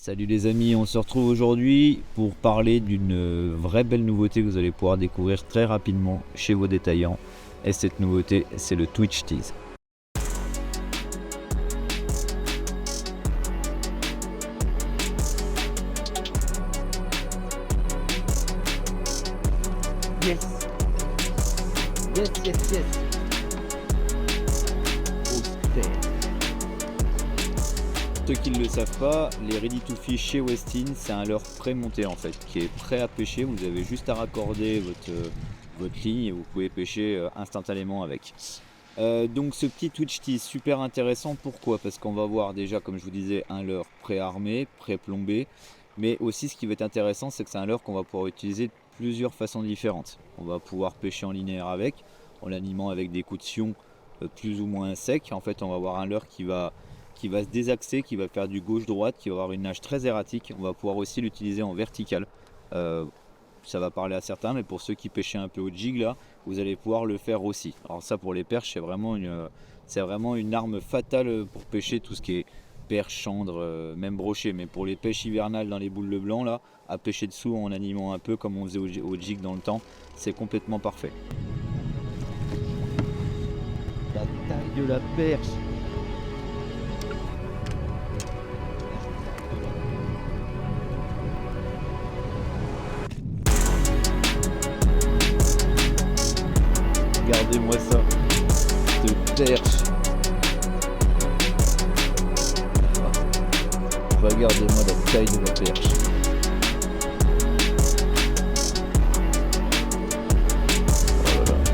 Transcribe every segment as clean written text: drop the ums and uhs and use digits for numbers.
Salut les amis, on se retrouve aujourd'hui pour parler d'une vraie belle nouveauté que vous allez pouvoir découvrir très rapidement chez vos détaillants. Et cette nouveauté, c'est le Twitch Tease. Yes. Yes, yes, yes. Ceux qui ne le savent pas, les Ready to Fish chez Westin, c'est un leurre pré-monté en fait, qui est prêt à pêcher. Vous avez juste à raccorder votre ligne et vous pouvez pêcher instantanément avec. Donc ce petit Twitch Tease super intéressant, pourquoi? Parce qu'on va voir déjà, comme je vous disais, un leurre pré-armé, pré-plombé. Mais aussi ce qui va être intéressant, c'est que c'est un leurre qu'on va pouvoir utiliser de plusieurs façons différentes. On va pouvoir pêcher en linéaire avec, en l'animant avec des coups de sion plus ou moins secs. En fait, on va avoir un leurre qui va se désaxer, qui va faire du gauche-droite, qui va avoir une nage très erratique. On va pouvoir aussi l'utiliser en vertical. Ça va parler à certains, mais pour ceux qui pêchaient un peu au jig là, vous allez pouvoir le faire aussi. Alors ça, pour les perches, c'est vraiment une arme fatale pour pêcher tout ce qui est perche, chantre, même brochet. Mais pour les pêches hivernales dans les boules de blanc là, à pêcher dessous en animant un peu comme on faisait au jig dans le temps, c'est complètement parfait. La taille de la perche. Regardez-moi ça, cette perche. Regardez-moi la taille de la perche.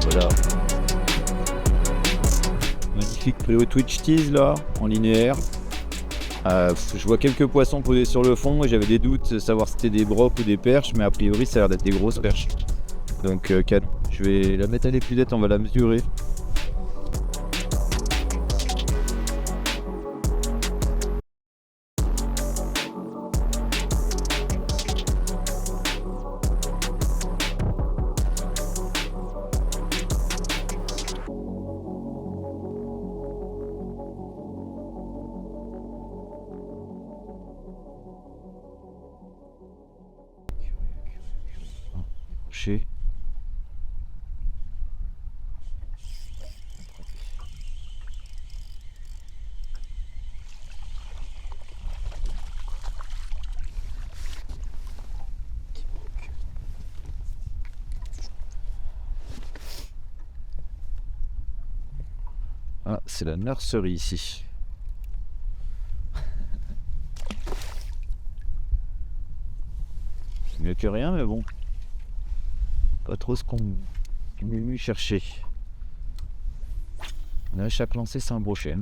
Voilà. Magnifique préau Twitch Tease là, en linéaire. Je vois quelques poissons posés sur le fond et j'avais des doutes de savoir si c'était des brocs ou des perches, mais a priori ça a l'air d'être des grosses perches. Donc calme. Je vais la mettre à l'épuisette, on va la mesurer. Chez Ah, c'est la nurserie ici. C'est mieux que rien, mais bon. Pas trop ce qu'on est venu chercher. Là, chaque lancé, c'est un brochet.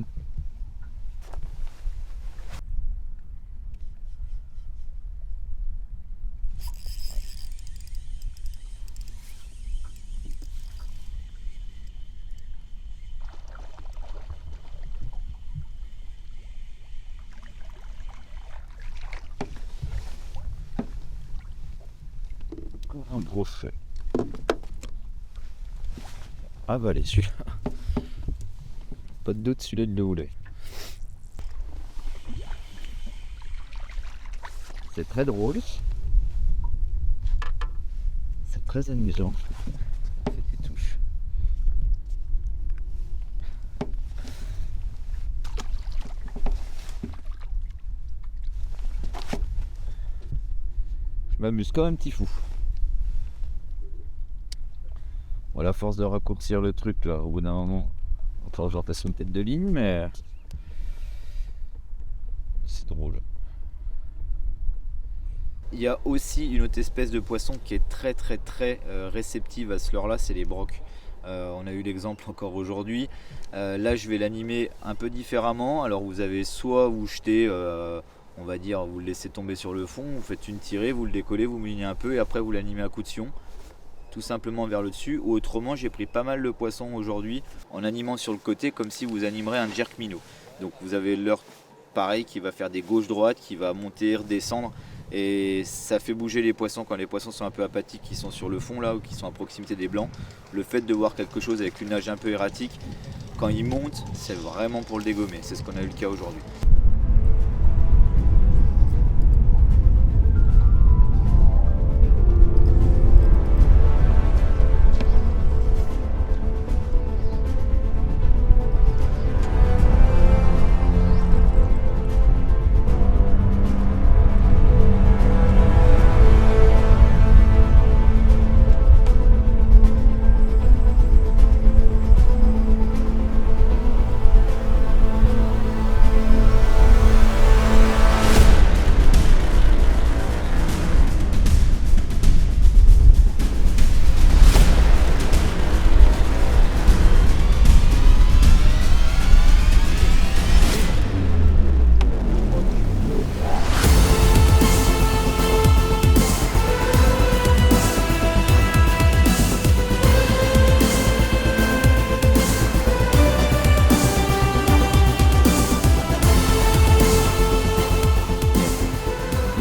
Un brochet. Ah bah allez, celui-là. Pas de doute, celui-là, il le voulait. C'est très drôle. C'est très amusant. C'est des touches. Je m'amuse comme un petit fou. Bon, à force de raccourcir le truc là, au bout d'un moment, enfin, j'en passe une tête de ligne, mais c'est drôle. Il y a aussi une autre espèce de poisson qui est très réceptive à ce leurre là, c'est les brocs. On a eu l'exemple encore aujourd'hui. Là je vais l'animer un peu différemment. Alors vous avez soit vous jetez, on va dire, vous le laissez tomber sur le fond, vous faites une tirée, vous le décollez, vous moulinez un peu et après vous l'animez à coup de sion, tout simplement vers le dessus. Ou autrement, j'ai pris pas mal de poissons aujourd'hui en animant sur le côté comme si vous animeriez un jerk minnow. Donc vous avez le leurre pareil qui va faire des gauches-droites, qui va monter, redescendre. Et ça fait bouger les poissons quand les poissons sont un peu apathiques, qui sont sur le fond là ou qui sont à proximité des blancs. Le fait de voir quelque chose avec une nage un peu erratique, quand il monte, c'est vraiment pour le dégommer. C'est ce qu'on a eu le cas aujourd'hui.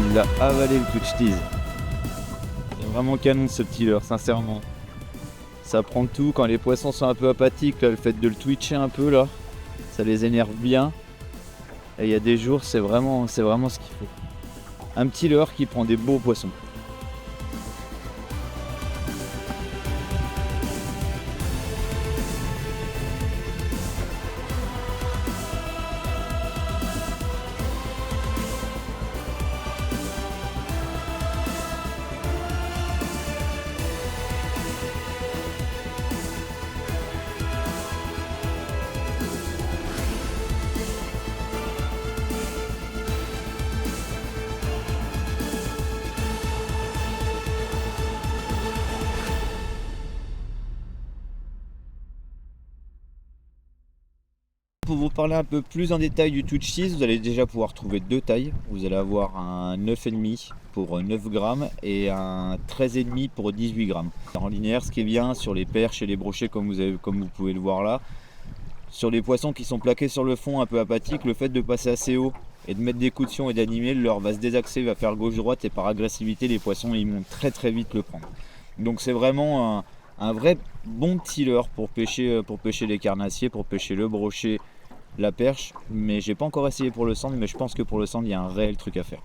Il l'a avalé le Twitch tease. C'est vraiment canon ce petit leurre, sincèrement. Ça prend tout. Quand les poissons sont un peu apathiques, là, le fait de le twitcher un peu là, ça les énerve bien. Et il y a des jours, c'est vraiment ce qu'il faut. Un petit leurre qui prend des beaux poissons. Pour vous parler un peu plus en détail du Twitch tease, vous allez déjà pouvoir trouver deux tailles. Vous allez avoir un 9,5 pour 9 grammes et un 13,5 pour 18 grammes. En linéaire, ce qui est bien sur les perches et les brochets, comme vous pouvez le voir là, sur les poissons qui sont plaqués sur le fond un peu apathiques, le fait de passer assez haut et de mettre des coups de sion et d'animer, le leurre va se désaxer, va faire gauche-droite et par agressivité, les poissons ils vont très vite le prendre. Donc c'est vraiment un vrai bon petit leurre pour pêcher les carnassiers, pour pêcher le brochet, la perche, mais j'ai pas encore essayé pour le sandre, mais je pense que pour le sandre il y a un réel truc à faire.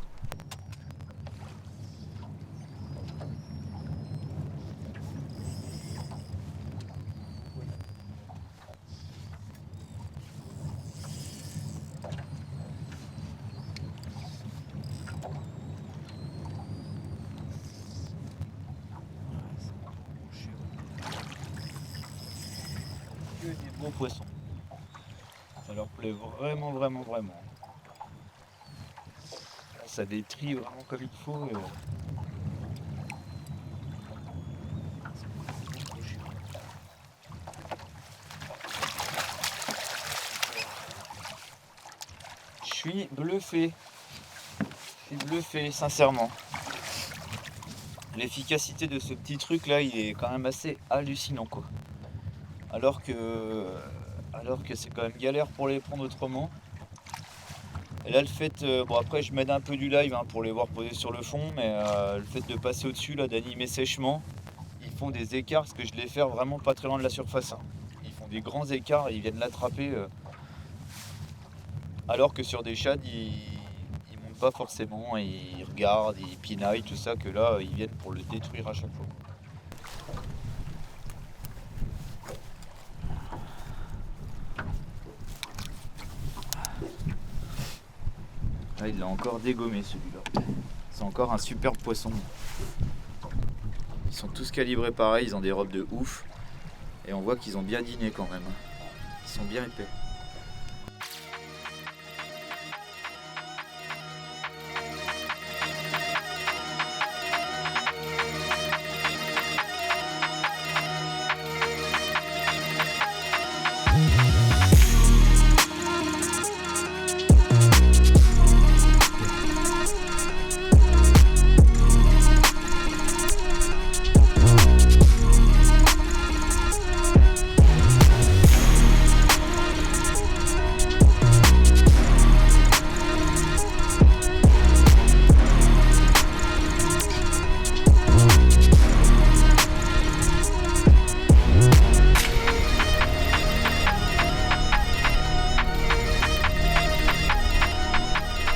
Que des beaux poissons. Ça leur plaît vraiment. Ça détrie vraiment comme il faut. Je suis bluffé. Sincèrement. L'efficacité de ce petit truc là, il est quand même assez hallucinant quoi. Alors que c'est quand même galère pour les prendre autrement. Et là le fait, bon après je m'aide un peu du live pour les voir poser sur le fond, mais le fait de passer au-dessus là, d'animer sèchement, ils font des écarts parce que je les fais vraiment pas très loin de la surface. Ils font des grands écarts et ils viennent l'attraper. Alors que sur des shad ils montent pas forcément, et ils regardent, ils pinaillent, tout ça, que là ils viennent pour le détruire à chaque fois. Là, il l'a encore dégommé celui-là. C'est encore un super poisson. Ils sont tous calibrés pareil, ils ont des robes de ouf. Et on voit qu'ils ont bien dîné quand même. Ils sont bien épais.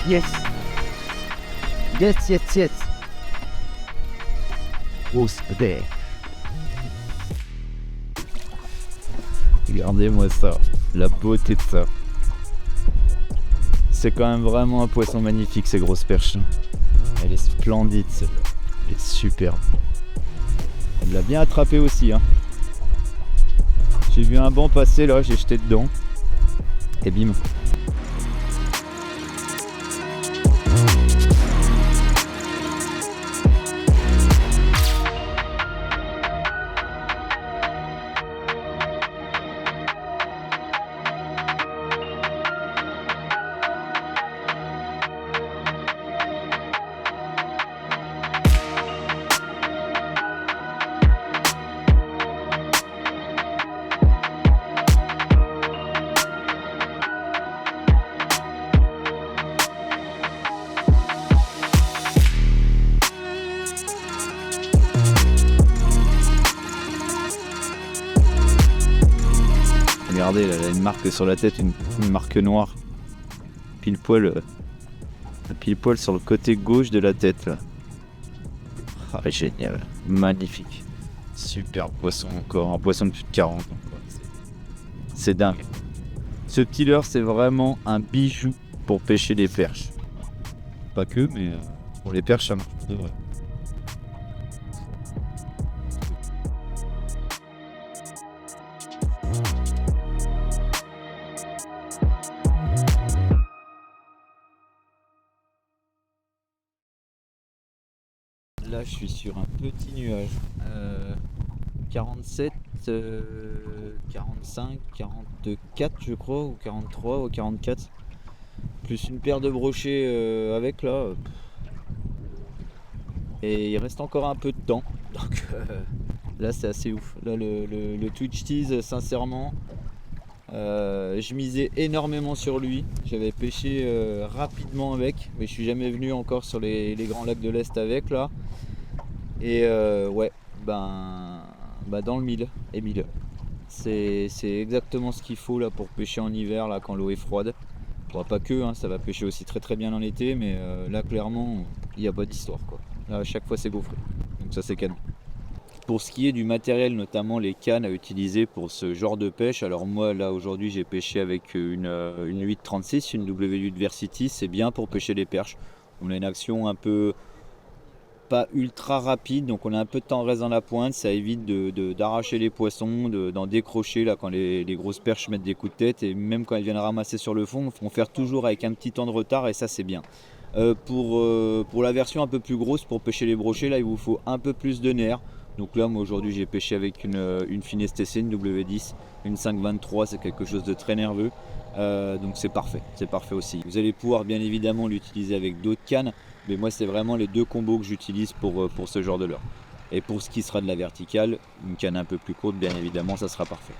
Yes. Grosse bête. Regardez-moi ça, la beauté de ça. C'est quand même vraiment un poisson magnifique, ces grosses perches. Elle est splendide celle-là, elle est superbe. Elle l'a bien attrapé aussi. J'ai vu un banc passer là, j'ai jeté dedans. Et bim. Regardez, là, elle a une marque sur la tête, une marque noire. Pile poil sur le côté gauche de la tête là. Ah, génial, magnifique. Super poisson encore, un poisson de plus de 40 ans. C'est dingue. Ce petit leurre, c'est vraiment un bijou pour pêcher les perches. Pas que, mais pour les perches, ça marche de vrai. Là, je suis sur un petit nuage. 47, 45, 44 je crois, ou 43 ou 44. Plus une paire de brochets avec là. Et il reste encore un peu de temps. Donc là c'est assez ouf. Là le Twitch Tease, sincèrement, je misais énormément sur lui. J'avais pêché rapidement avec, mais je suis jamais venu encore sur les grands lacs de l'Est avec là. Et ouais, dans le 1000 et 1000. C'est exactement ce qu'il faut là pour pêcher en hiver là quand l'eau est froide. Bon, pas que, hein, ça va pêcher aussi très très bien en été, mais là clairement il n'y a pas d'histoire quoi. Là à chaque fois c'est gaufré. Donc ça c'est canon. Pour ce qui est du matériel, notamment les cannes à utiliser pour ce genre de pêche, alors moi là aujourd'hui j'ai pêché avec une 836, une W8 Versity, c'est bien pour pêcher les perches. On a une action un peu pas ultra rapide, donc on a un peu de temps, on reste dans la pointe, ça évite d'arracher les poissons, d'en décrocher là quand les grosses perches mettent des coups de tête, et même quand elles viennent ramasser sur le fond, il faut faire toujours avec un petit temps de retard, et ça c'est bien. Pour la version un peu plus grosse, pour pêcher les brochets, là il vous faut un peu plus de nerfs. Donc là moi aujourd'hui j'ai pêché avec une fine STC, une W10, une 523, c'est quelque chose de très nerveux. Donc c'est parfait aussi. Vous allez pouvoir bien évidemment l'utiliser avec d'autres cannes, mais moi c'est vraiment les deux combos que j'utilise pour ce genre de leurre. Et pour ce qui sera de la verticale, une canne un peu plus courte bien évidemment, ça sera parfait.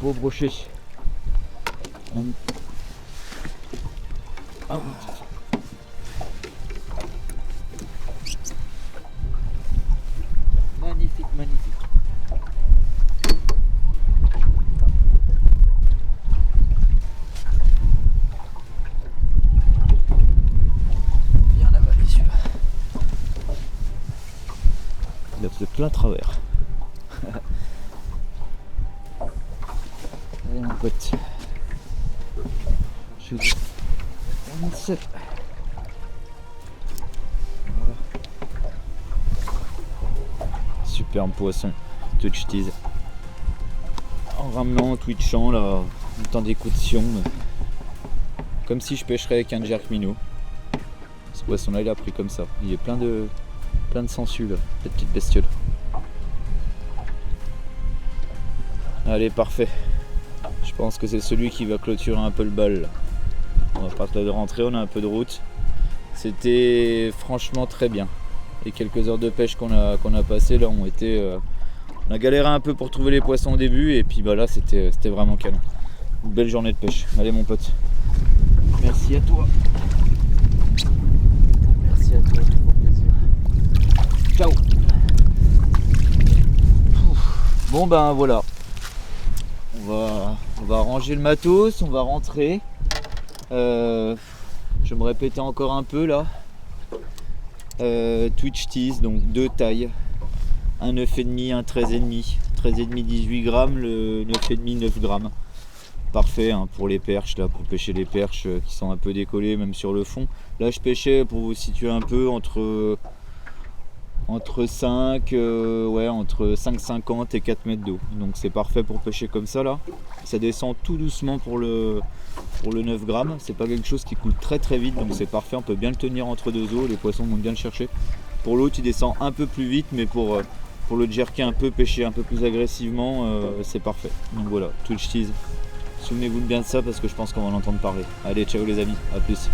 Beau brochet. Ah, magnifique, magnifique. Bien avalé celui-là. Il a fait plein travers. Allez mon pote. Je suis 27. Voilà. Superbe poisson, Twitch Tease. En ramenant, en twitchant là, en temps d'écoute, comme si je pêcherais avec un jerk minnow. Ce poisson là il a pris comme ça. Il est plein de sangsues là, cette petite bestiole. Allez, parfait. Je pense que c'est celui qui va clôturer un peu le bal là. On va partir de rentrer, on a un peu de route. C'était franchement très bien. Les quelques heures de pêche qu'on a passées là ont été... on a galéré un peu pour trouver les poissons au début, et puis bah là c'était vraiment canon. Une belle journée de pêche. Allez mon pote. Merci à toi. Merci à toi, c'est pour plaisir. Ciao. Bon ben voilà. On va ranger le matos, on va rentrer. Je vais me répéter encore un peu là. Twitch Tease, donc deux tailles. Un 9,5, un 13,5. 13,5 18 grammes, le 9,5 9 grammes. Parfait hein, pour les perches, là, pour pêcher les perches qui sont un peu décollées même sur le fond. Là je pêchais, pour vous situer un peu, entre entre 5, entre 5,50 et 4 mètres d'eau. Donc c'est parfait pour pêcher comme ça là. Ça descend tout doucement pour le 9 grammes. C'est pas quelque chose qui coule très très vite, donc c'est parfait. On peut bien le tenir entre deux eaux, les poissons vont bien le chercher. Pour l'autre, il descend un peu plus vite, mais pour le jerker un peu, pêcher un peu plus agressivement, c'est parfait. Donc voilà, Twitch Tease. Souvenez-vous bien de ça parce que je pense qu'on va en entendre parler. Allez, ciao les amis, à plus.